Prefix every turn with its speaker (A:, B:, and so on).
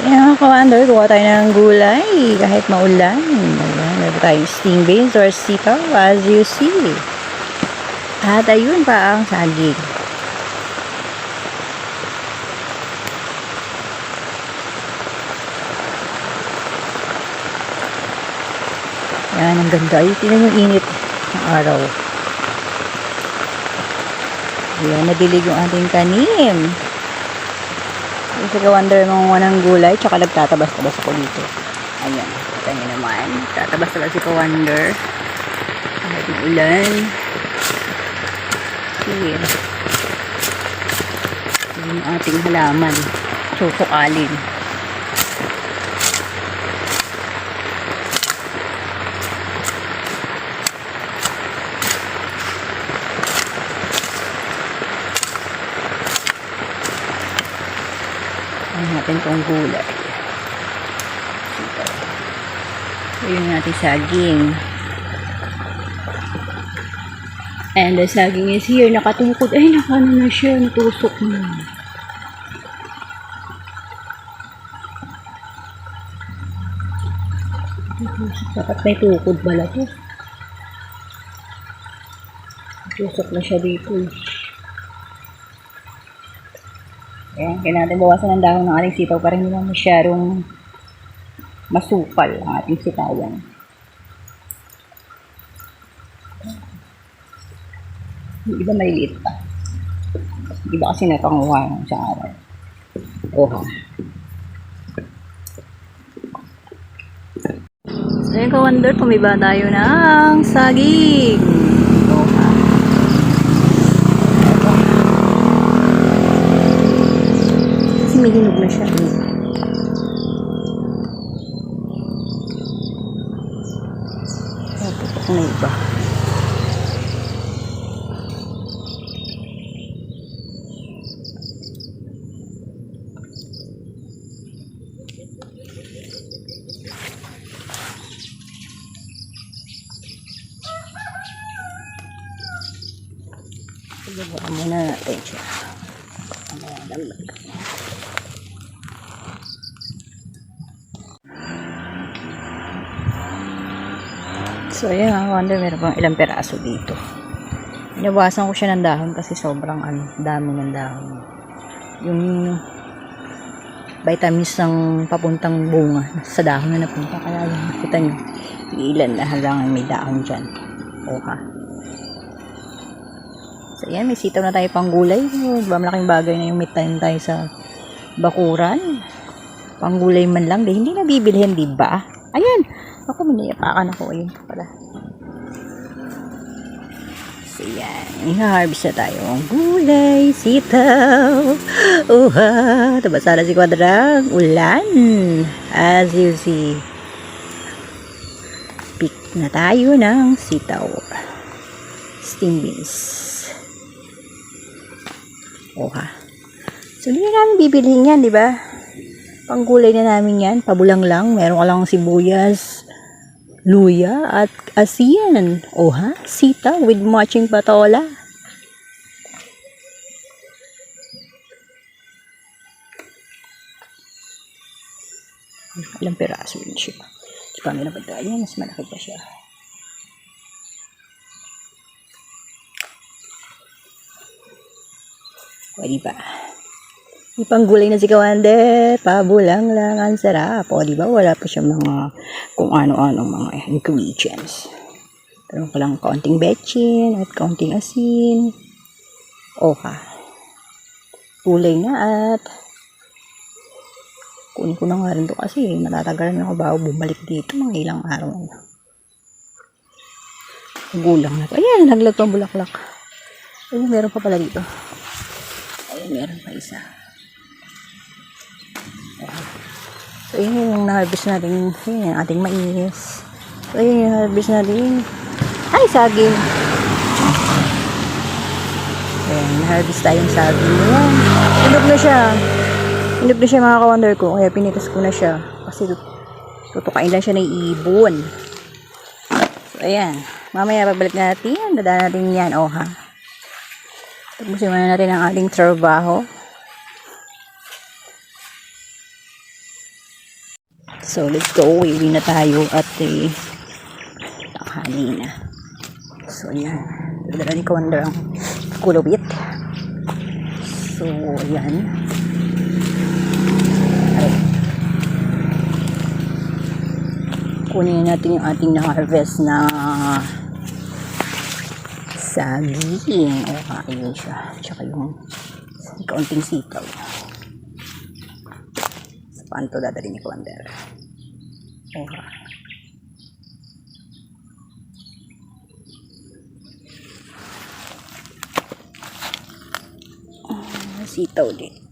A: Ayan, ka-wonder, kuha tayo ng gulay kahit maulan. Ayan, meron tayong sting beans or sitaw as you see. At ayun pa ang saging. Ayan, ang ganda. Ay, tingnan yung init ng araw. Ayan, nadilig yung ating kanim. Kasi ka-wonder mga ng gulay, tsaka nagtatabas-tabas ako dito. Ayan, kita nyo naman. Tatabas-tabas si ka-wonder. Kahit yung ulan. Here. Ayan yung ating halaman. Tutukalin. Ayan natin itong gulay. Ayan yung ating saging. And the saging is here. Nakatukod. Ay, nakano na siya. Natusok na. Dapat may tukod pala to. Natusok na siya dito. Ayan, kaya natin bawasan ng dahon ng ating sitaw para hindi naman masyadong masupal ang ating sitawan. Yung iba maliliit pa. Yung iba kasi napanguha ng sa araw. Oha. So yun ka-wonder, tumiba tayo ng saging. Oha. Kasi may hinog na siya. Tutok na iba. Ibubuka muna natin siya. So, ayan nga, wonder, meron pang ilang peraso dito. Inabawasan ko siya ng dahon kasi sobrang dami ng dahon. Yung vitamins ng papuntang bunga sa dahon na napunta. Kaya yung nakita nyo, ilan na halangan may dahon dyan. Oha. So, ayan, may sitaw na tayo pang gulay. Diba, malaking bagay na yung may time tayo sa bakuran. Pang gulay man lang. Hindi na bibilhin, diba? Ayan! Ako, minayapakan ako. Ayun pala. So, yan. I-harvest na tayo ang gulay, sitaw. Uha! Tabasa na si Quadrang. Ulan! As you see. Pick na tayo ng sitaw. Sting beans. Oha. So, hindi na namin bibilihin yan, di ba? Panggulay na namin yan. Pabulang lang. Meron ka lang sibuyas, luya, at asin. Oha. Sita with matching patola. Ilang peraso yun siya. Di pa kami napadaan yan. Mas malaki pa siya. Pwede ba? Ipang gulay na si ka-wonder. Pabulang lang. Ang sarap. O, diba? Wala pa siya mga kung ano-ano mga ingredients. Pero ko lang kaunting betchin at kaunting asin. Oha. Gulay na at kunin ko na nga rin to kasi matatagalan ako bago bumalik dito. Mga ilang araw na. Gulang na to. Ayan, naglag pa bulaklak. Ayun, meron pa pala dito. Ayun, meron pa isa. So, yun yung na-harvest natin. Yun yung ating mais. So, yun yung na-harvest natin. Ay, saging. Ayan, na-harvest tayong saging. Ayan, hinog na siya. Hinog na siya mga ka-wonder ko. Kaya pinitas ko na siya. Kasi tutukain lang siya ng ibon. So, ayan. Mamaya babalik natin. Dadaan natin yan. O, ha. Tapusin muna natin ang ating trabaho. So, let's go. Uwi na tayo at tanghali na. So, yan. Dala ni Commander ang kulubit. So, yan. Ay. Kunin natin yung ating na-harvest na saging. O, kain siya. Tsaka yung kaunting sitaw. Sa panto dadali ni Commander. Sitaw din.